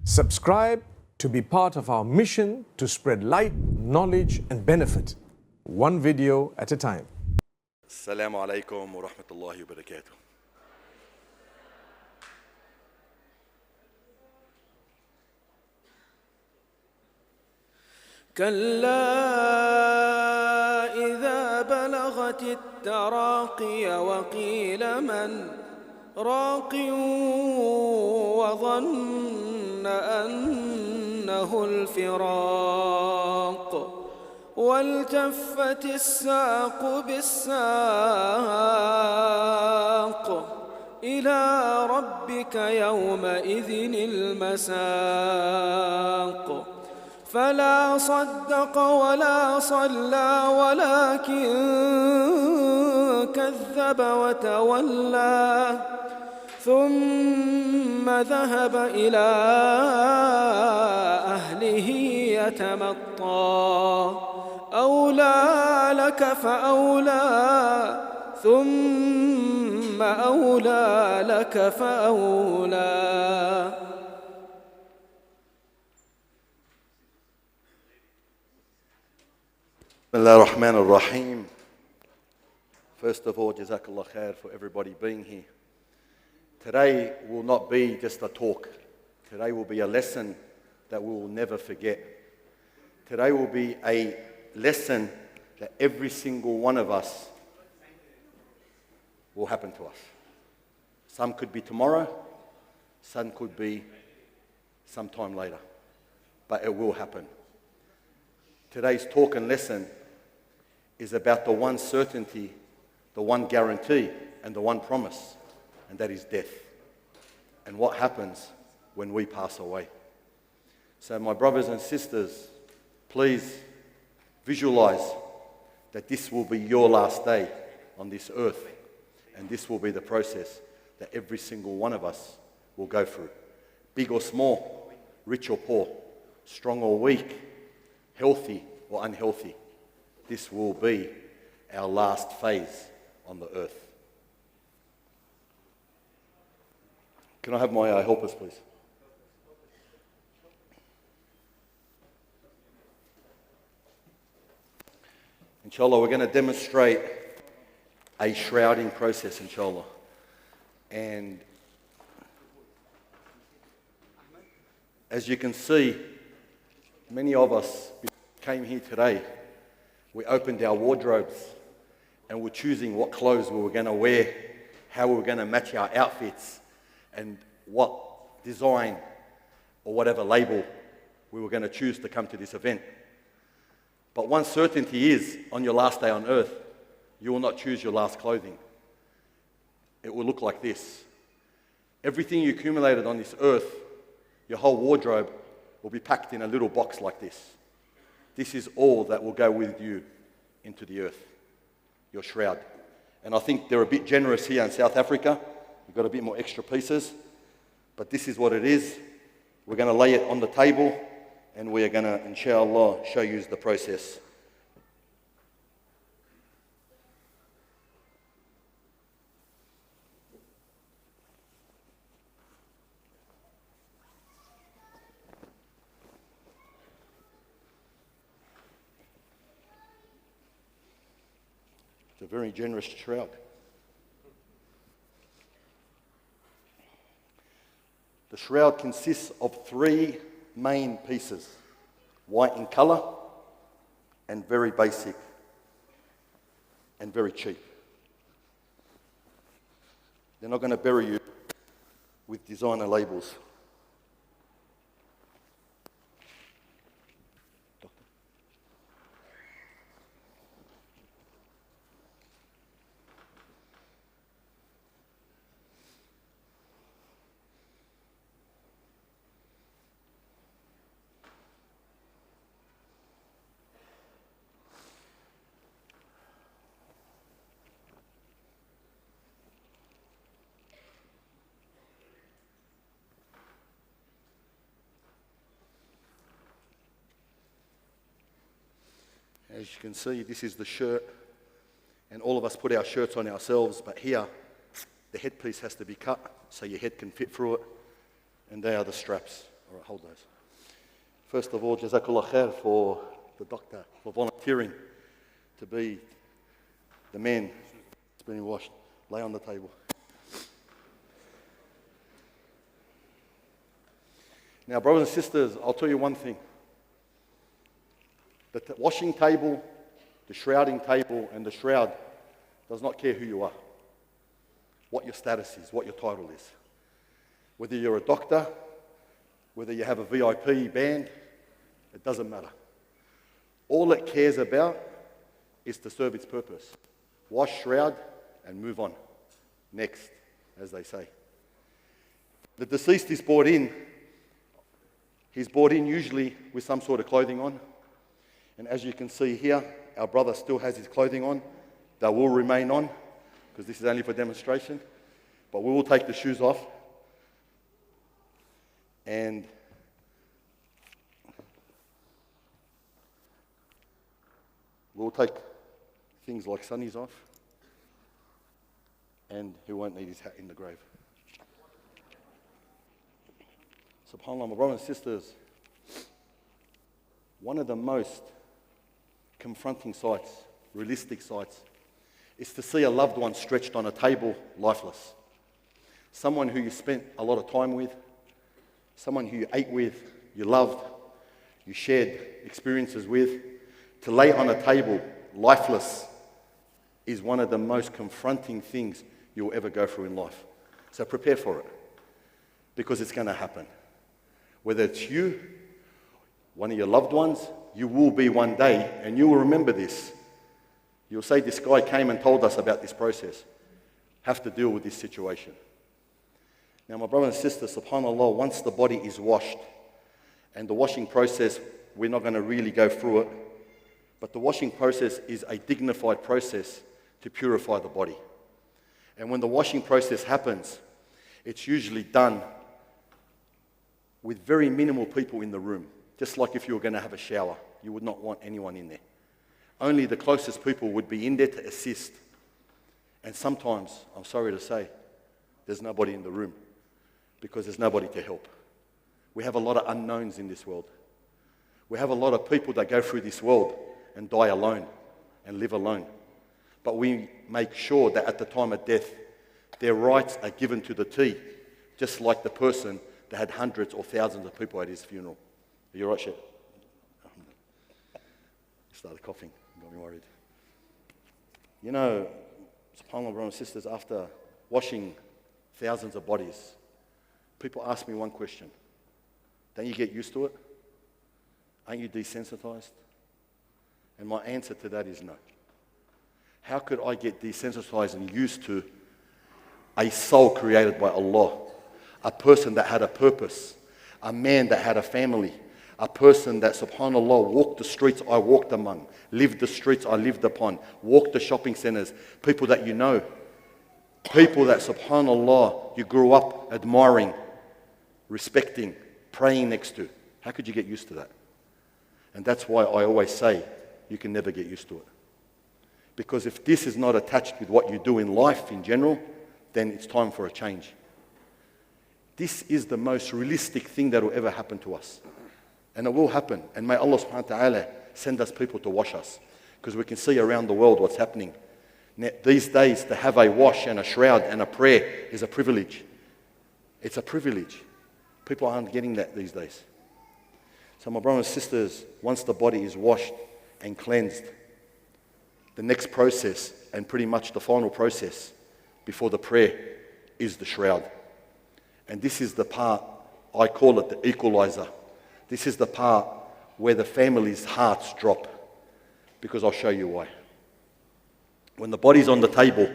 Subscribe to be part of our mission to spread light, knowledge and benefit, one video at a time. Assalamu alaikum wa rahmatullahi wa barakatuh. كلا إذا بلغت التراقي وقيل من راق وظن أنه الفراق والتفت الساق بالساق إلى ربك يومئذ المساق فلا صدق ولا صلى ولكن كذب وتولى ثم ذهب إلى أهله يتمطى أولى لك فأولى ثم أولى لك فأولى. Bismillah ar-Rahman ar-Rahim. First of all, Jazakallah khair for everybody being here. Today will not be just a talk. Today will be a lesson that we will never forget. Today will be a lesson that every single one of us will happen to us. Some could be tomorrow, some could be sometime later, but it will happen. Today's talk and lesson is about the one certainty, the one guarantee, and the one promise, and that is death, and what happens when we pass away. So my brothers and sisters, please visualize that this will be your last day on this earth, and this will be the process that every single one of us will go through. Big or small, rich or poor, strong or weak, healthy or unhealthy. This will be our last phase on the earth. Can I have my helpers, please? Inshallah, we're going to demonstrate a shrouding process, inshallah. And as you can see, many of us came here today. We opened our wardrobes and we're choosing what clothes we were going to wear, how we were going to match our outfits, and what design or whatever label we were going to choose to come to this event. But one certainty is, on your last day on earth, you will not choose your last clothing. It will look like this. Everything you accumulated on this earth, your whole wardrobe, will be packed in a little box like this. This is all that will go with you into the earth, your shroud. And I think they're a bit generous here in South Africa. We've got a bit more extra pieces, but this is what it is. We're going to lay it on the table, and we are going to, inshallah, show you the process. It's a very generous shroud. The shroud consists of three main pieces: white in color, and very basic, and very cheap. They're not going to bury you with designer labels. As you can see, this is the shirt, and all of us put our shirts on ourselves, but here, the headpiece has to be cut so your head can fit through it, and they are the straps. All right, hold those. First of all, Jazakallah khair for the doctor for volunteering to be the man that's being washed. Lay on the table. Now, brothers and sisters, I'll tell you one thing. The washing table, the shrouding table, and the shroud does not care who you are, what your status is, what your title is. Whether you're a doctor, whether you have a VIP band, it doesn't matter. All it cares about is to serve its purpose. Wash, shroud, and move on. Next, as they say. The deceased is brought in. He's brought in usually with some sort of clothing on. And as you can see here, our brother still has his clothing on. They will remain on, because this is only for demonstration. But we will take the shoes off. And we'll take things like sunnies off. And he won't need his hat in the grave. SubhanAllah, my brothers and sisters, one of the most confronting sights, realistic sights, is to see a loved one stretched on a table, lifeless. Someone who you spent a lot of time with, someone who you ate with, you loved, you shared experiences with, to lay on a table, lifeless, is one of the most confronting things you'll ever go through in life. So prepare for it, because it's going to happen. Whether it's you, one of your loved ones, you will be one day, and you will remember this. You'll say, this guy came and told us about this process. Have to deal with this situation. Now, my brother and sister, subhanAllah, once the body is washed, and the washing process, we're not going to really go through it, but the washing process is a dignified process to purify the body. And when the washing process happens, it's usually done with very minimal people in the room. Just like if you were going to have a shower, you would not want anyone in there. Only the closest people would be in there to assist. And sometimes, I'm sorry to say, there's nobody in the room because there's nobody to help. We have a lot of unknowns in this world. We have a lot of people that go through this world and die alone and live alone. But we make sure that at the time of death, their rights are given to the T, just like the person that had hundreds or thousands of people at his funeral. Are you all right, Shep? He started coughing, got me worried. You know, subhanAllah, brothers and sisters, after washing thousands of bodies, people ask me one question. Don't you get used to it? Aren't you desensitized? And my answer to that is no. How could I get desensitized and used to a soul created by Allah, a person that had a purpose, a man that had a family, a person that, subhanAllah, walked the streets I walked among, lived the streets I lived upon, walked the shopping centers, people that you know, people that, subhanAllah, you grew up admiring, respecting, praying next to. How could you get used to that? And that's why I always say you can never get used to it. Because if this is not attached with what you do in life in general, then it's time for a change. This is the most realistic thing that will ever happen to us. And it will happen. And may Allah subhanahu wa ta'ala send us people to wash us. Because we can see around the world what's happening. These days, to have a wash and a shroud and a prayer is a privilege. It's a privilege. People aren't getting that these days. So my brothers and sisters, once the body is washed and cleansed, the next process, and pretty much the final process before the prayer, is the shroud. And this is the part, I call it the equalizer. This is the part where the family's hearts drop. Because I'll show you why. When the body's on the table,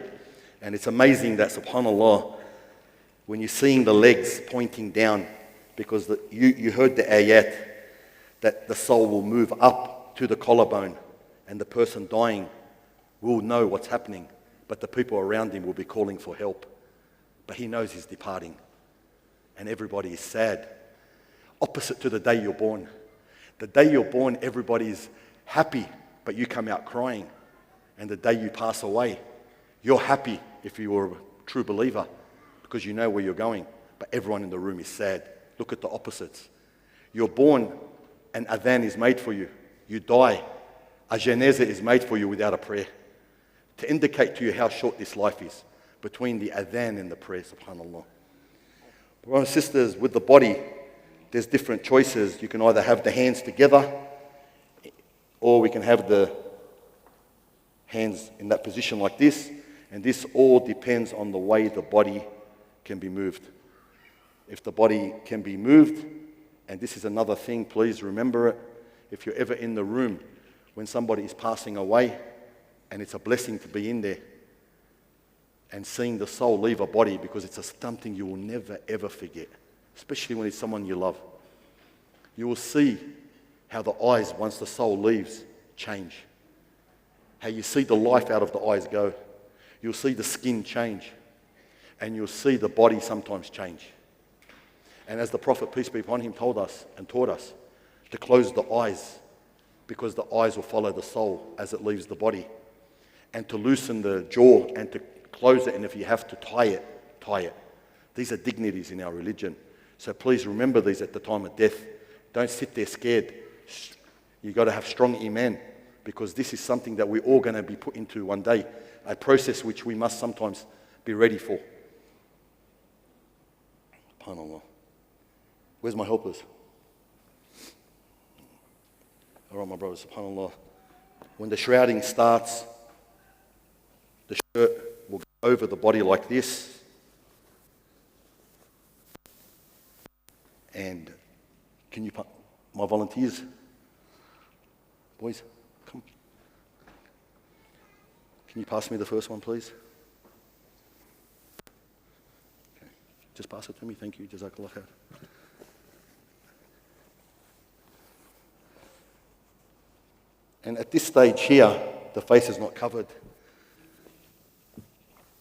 and it's amazing that, subhanAllah, when you're seeing the legs pointing down, because you heard the ayat, that the soul will move up to the collarbone, and the person dying will know what's happening, but the people around him will be calling for help. But he knows he's departing, and everybody is sad. Opposite to the day you're born. The day you're born, everybody is happy, but you come out crying. And the day you pass away, you're happy if you were a true believer, because you know where you're going, but everyone in the room is sad. Look at the opposites. You're born, an adhan is made for you. You die, a janazah is made for you without a prayer. To indicate to you how short this life is between the adhan and the prayer, subhanAllah. Brothers and sisters, with the body, there's different choices. You can either have the hands together, or we can have the hands in that position like this, and this all depends on the way the body can be moved. If the body can be moved, and this is another thing, please remember it, if you're ever in the room when somebody is passing away, and it's a blessing to be in there, and seeing the soul leave a body, because it's something you will never ever forget, especially when it's someone you love. You will see how the eyes, once the soul leaves, change. How you see the life out of the eyes go. You'll see the skin change. And you'll see the body sometimes change. And as the Prophet, peace be upon him, told us and taught us, to close the eyes, because the eyes will follow the soul as it leaves the body. And to loosen the jaw and to close it, and if you have to tie it, tie it. These are dignities in our religion. So please remember these at the time of death. Don't sit there scared. You've got to have strong Eman, because this is something that we're all going to be put into one day, a process which we must sometimes be ready for. SubhanAllah. Where's my helpers? All right, my brothers, SubhanAllah. When the shrouding starts, the shirt will go over the body like this. And can you, my volunteers, boys, come. Can you pass me the first one, please? Okay. Just pass it to me. Thank you. Jazakallah khair. And at this stage here, the face is not covered.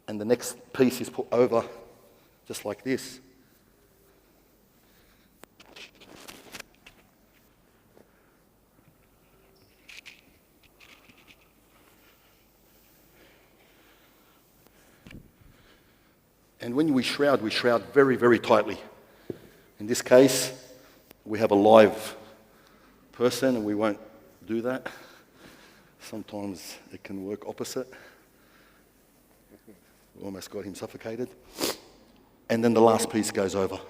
And the next piece is put over, just like this. And when we shroud very, very tightly. In this case, we have a live person, and we won't do that. Sometimes it can work opposite. We almost got him suffocated. And then the last piece goes over. All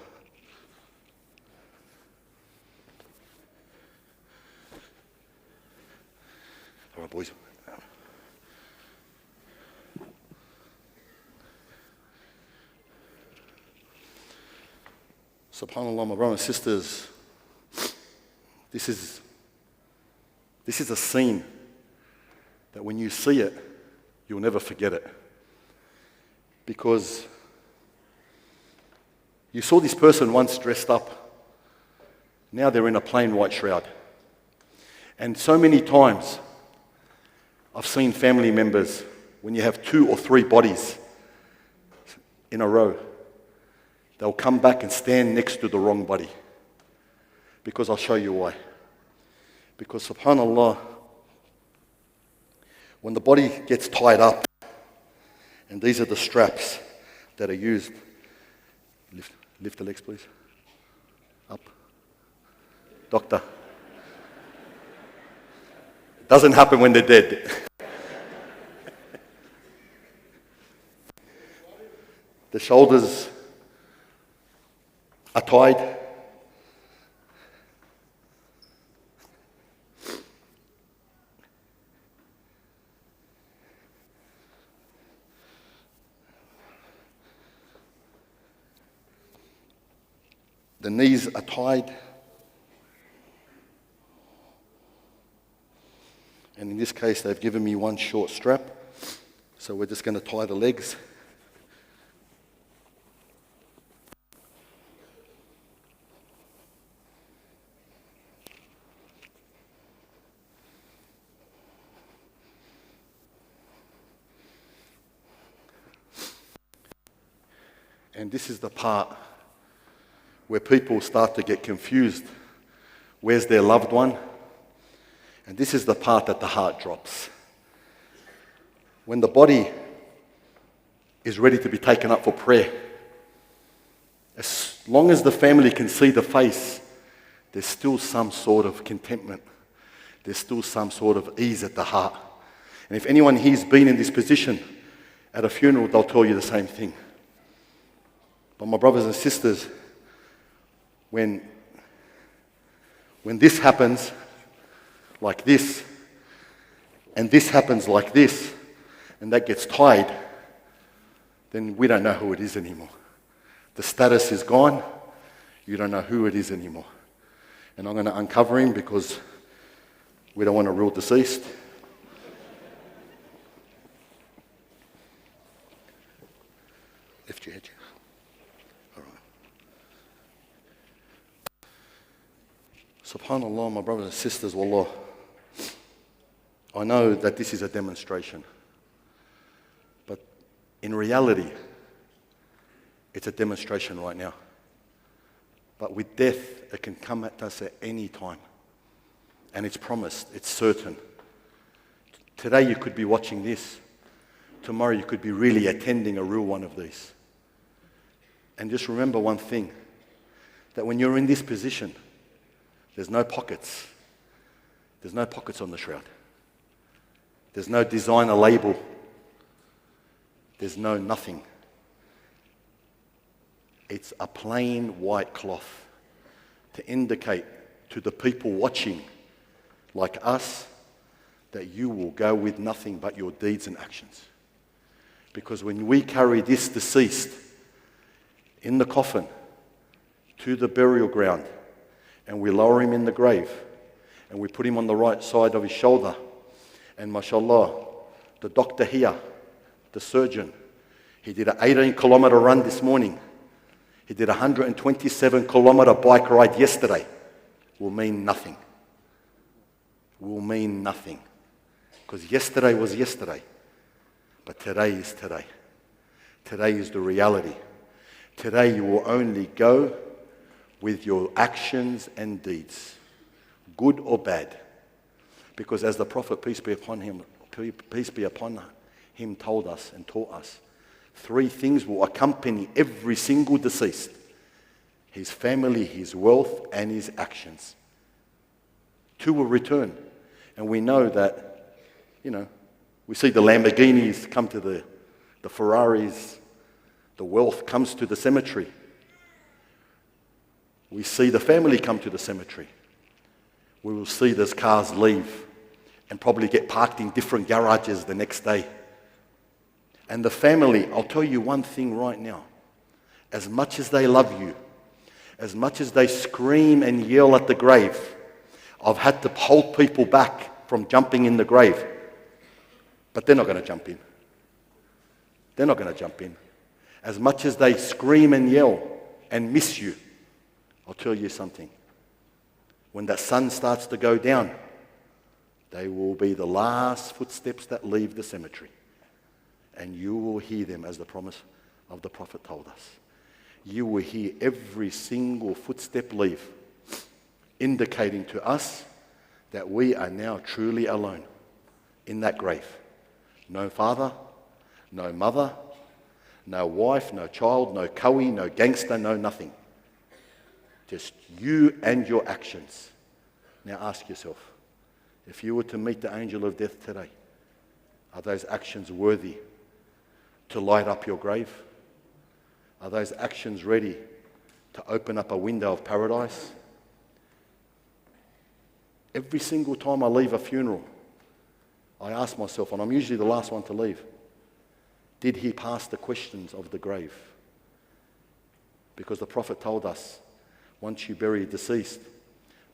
right, boys. SubhanAllah, my brothers and sisters, this is a scene that when you see it, you'll never forget it. Because you saw this person once dressed up, now they're in a plain white shroud. And so many times, I've seen family members, when you have 2 or 3 bodies in a row, they'll come back and stand next to the wrong body. Because I'll show you why. Because SubhanAllah, when the body gets tied up, and these are the straps that are used. Lift the legs, please. Up. Doctor. It doesn't happen when they're dead. The shoulders are tied. The knees are tied. And in this case, they've given me one short strap. So we're just going to tie the legs. And this is the part where people start to get confused. Where's their loved one? And this is the part that the heart drops. When the body is ready to be taken up for prayer, as long as the family can see the face, there's still some sort of contentment. There's still some sort of ease at the heart. And if anyone here's been in this position at a funeral, they'll tell you the same thing. But my brothers and sisters, when this happens like this, and this happens like this, and that gets tied, then we don't know who it is anymore. The status is gone. You don't know who it is anymore. And I'm going to uncover him because we don't want a real deceased. Lift your head, Jeff. All right. SubhanAllah, my brothers and sisters, wallah. I know that this is a demonstration. But in reality, it's a demonstration right now. But with death, it can come at us at any time. And it's promised, it's certain. Today you could be watching this. Tomorrow you could be really attending a real one of these. And just remember one thing, that when you're in this position, there's no pockets. There's no pockets on the shroud. There's no designer label. There's no nothing. It's a plain white cloth to indicate to the people watching, like us, that you will go with nothing but your deeds and actions. Because when we carry this deceased in the coffin to the burial ground and we lower him in the grave and we put him on the right side of his shoulder, and mashallah, the doctor here, the surgeon, he did an 18-kilometer run this morning. He did a 127-kilometer bike ride yesterday. Will mean nothing. Will mean nothing. Because yesterday was yesterday. But today is today. Today is the reality. Today you will only go with your actions and deeds, good or bad. Because as the Prophet, peace be upon him, told us and taught us, 3 things will accompany every single deceased: his family, his wealth, and his actions. 2 will return. And we know that, we see the Lamborghinis come to the Ferraris, the wealth comes to the cemetery. We see the family come to the cemetery. We will see those cars leave and probably get parked in different garages the next day. And the family, I'll tell you one thing right now. As much as they love you, as much as they scream and yell at the grave, I've had to hold people back from jumping in the grave. But they're not going to jump in. They're not going to jump in. As much as they scream and yell and miss you, I'll tell you something. When that sun starts to go down, they will be the last footsteps that leave the cemetery. And you will hear them, as the promise of the Prophet told us. You will hear every single footstep leave, indicating to us that we are now truly alone in that grave. No father, no mother, no wife, no child, no kawi, no gangster, no nothing. Just you and your actions. Now ask yourself, if you were to meet the angel of death today, are those actions worthy to light up your grave? Are those actions ready to open up a window of paradise? Every single time I leave a funeral, I ask myself, and I'm usually the last one to leave, did he pass the questions of the grave? Because the Prophet told us, once you bury a deceased,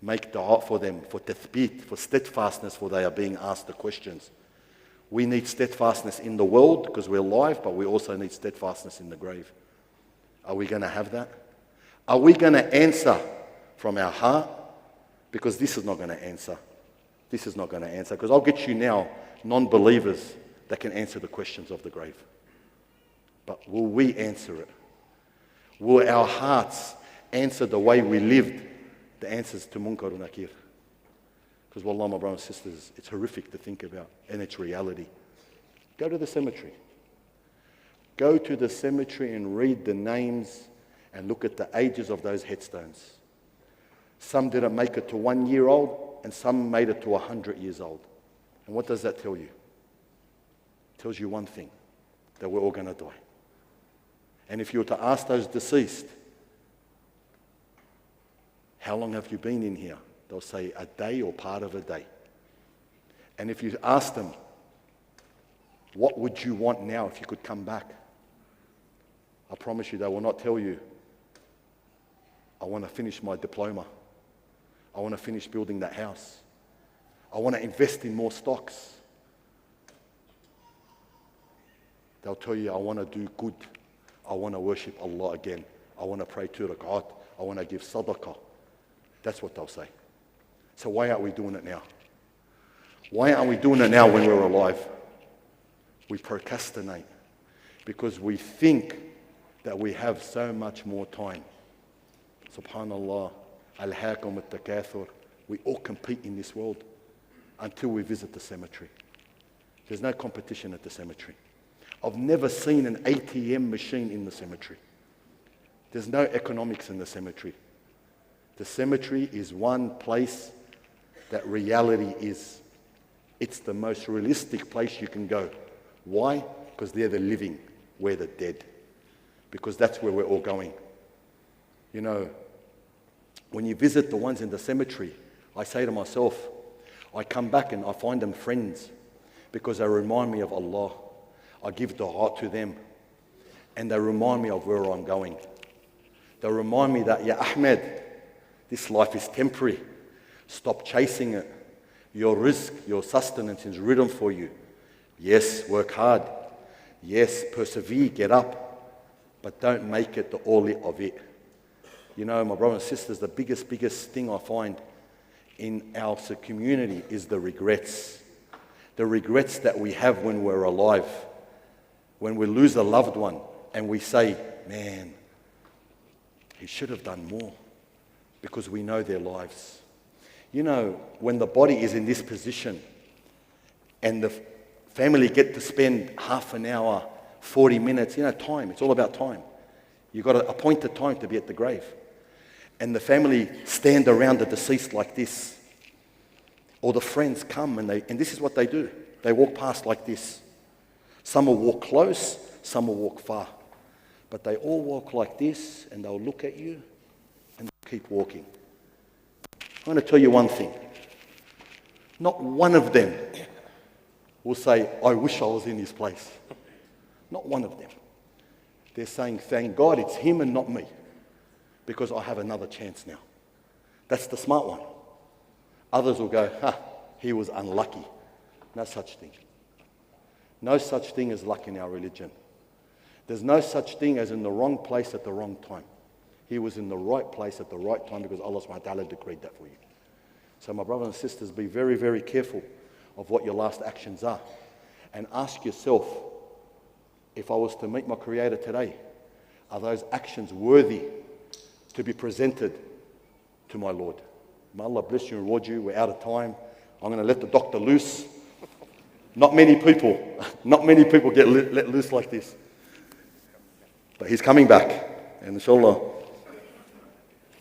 make dua for them, for tathbit, for steadfastness, for they are being asked the questions. We need steadfastness in the world because we're alive, but we also need steadfastness in the grave. Are we going to have that? Are we going to answer from our heart? Because this is not going to answer. This is not going to answer. Because I'll get you now non-believers that can answer the questions of the grave. But will we answer it? Will our hearts answer the way we lived the answers to Munkar and Nakir? Because wallah, my brothers and sisters, it's horrific to think about, and it's reality. Go to the cemetery. Go to the cemetery and read the names and look at the ages of those headstones. Some didn't make it to 1 year old, and some made it to 100 years old. And what does that tell you? It tells you one thing, that we're all going to die. And if you were to ask those deceased, how long have you been in here? They'll say a day or part of a day. And if you ask them, what would you want now if you could come back? I promise you they will not tell you, I want to finish my diploma. I want to finish building that house. I want to invest in more stocks. They'll tell you, I want to do good. I want to worship Allah again. I want to pray to the God. I want to give sadaqah. That's what they'll say. So why aren't we doing it now? Why aren't we doing it now when we're alive? We procrastinate because we think that we have so much more time. Subhanallah, al-hakum al-takathur. We all compete in this world until we visit the cemetery. There's no competition at the cemetery. I've never seen an ATM machine in the cemetery. There's no economics in the cemetery. The cemetery is one place that reality is. It's the most realistic place you can go. Why? Because they're the living, we're the dead. Because that's where we're all going. You know, when you visit the ones in the cemetery, I say to myself, I come back and I find them friends because they remind me of Allah. I give dua to them and they remind me of where I'm going. They remind me that, Ya Ahmed, this life is temporary. Stop chasing it. Your rizq, your sustenance is written for you. Yes, work hard. Yes, persevere, get up. But don't make it the all of it. You know, my brothers and sisters, the biggest thing I find in our community is the regrets. The regrets that we have when we're alive. When we lose a loved one and we say, man, he should have done more. Because we know their lives. You know, when the body is in this position and the family get to spend half an hour, 40 minutes, you know, time, it's all about time. You've got to appoint a time to be at the grave. And the family stand around the deceased like this. Or the friends come and this is what they do. They walk past like this. Some will walk close, some will walk far. But they all walk like this and they'll look at you and keep walking. I'm going to tell you one thing. Not one of them will say, I wish I was in his place. Not one of them. They're saying, thank God it's him and not me, because I have another chance now. That's the smart one. Others will go, he was unlucky. No such thing. No such thing as luck in our religion. There's no such thing as in the wrong place at the wrong time. He was in the right place at the right time because Allah subhanahu wa ta'ala decreed that for you. So my brothers and sisters, be very, very careful of what your last actions are. And ask yourself, if I was to meet my Creator today, are those actions worthy to be presented to my Lord? May Allah bless you and reward you. We're out of time. I'm going to let the doctor loose. Not many people get let loose like this. But he's coming back. And inshallah,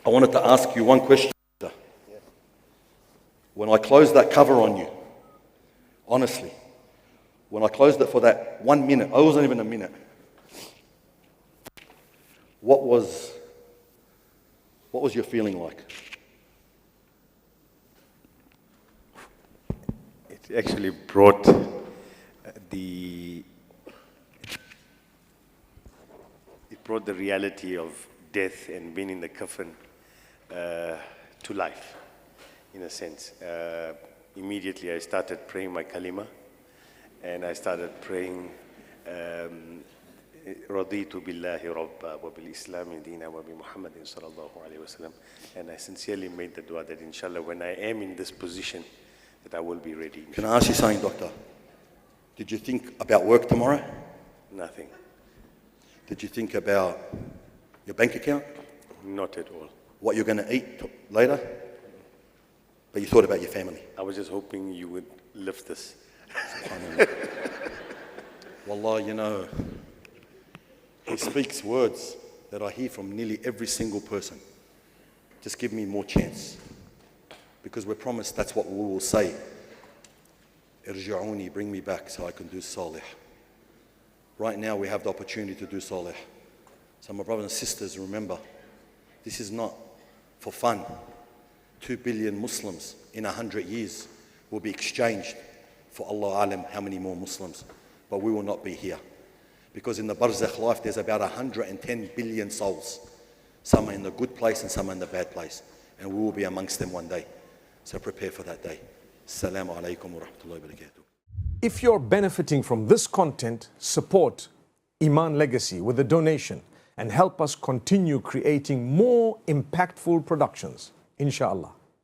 I wanted to ask you one question. When I closed that cover on you, honestly, when I closed it for that 1 minute, it wasn't even a minute, what was your feeling like? It actually brought the reality of death and being in the coffin to life, in a sense. Immediately I started praying my kalima, and I started praying رضيت بالله ربا وبالإسلام دينا وبمحمد صلى الله عليه وسلم, and I sincerely made the dua that inshallah when I am in this position that I will be ready. Can I ask you something, doctor? Did you think about work tomorrow? Nothing. Did you think about your bank account? Not at all. What you're going to eat later? But you thought about your family. I was just hoping you would lift this. Wallah, you know, he speaks words that I hear from nearly every single person. Just give me more chance. Because we're promised that's what we will say. Irji'uni, bring me back so I can do salih. Right now we have the opportunity to do salih. So my brothers and sisters, remember, this is not for fun. 2 billion Muslims in 100 years will be exchanged for Allah alam how many more Muslims. But we will not be here. Because in the barzakh life there's about 110 billion souls. Some are in the good place and some are in the bad place. And we will be amongst them one day. So prepare for that day. Assalamu alaikum wa rahmatullahi wa barakatuh. If you're benefiting from this content, support Eman Legacy with a donation and help us continue creating more impactful productions, inshallah.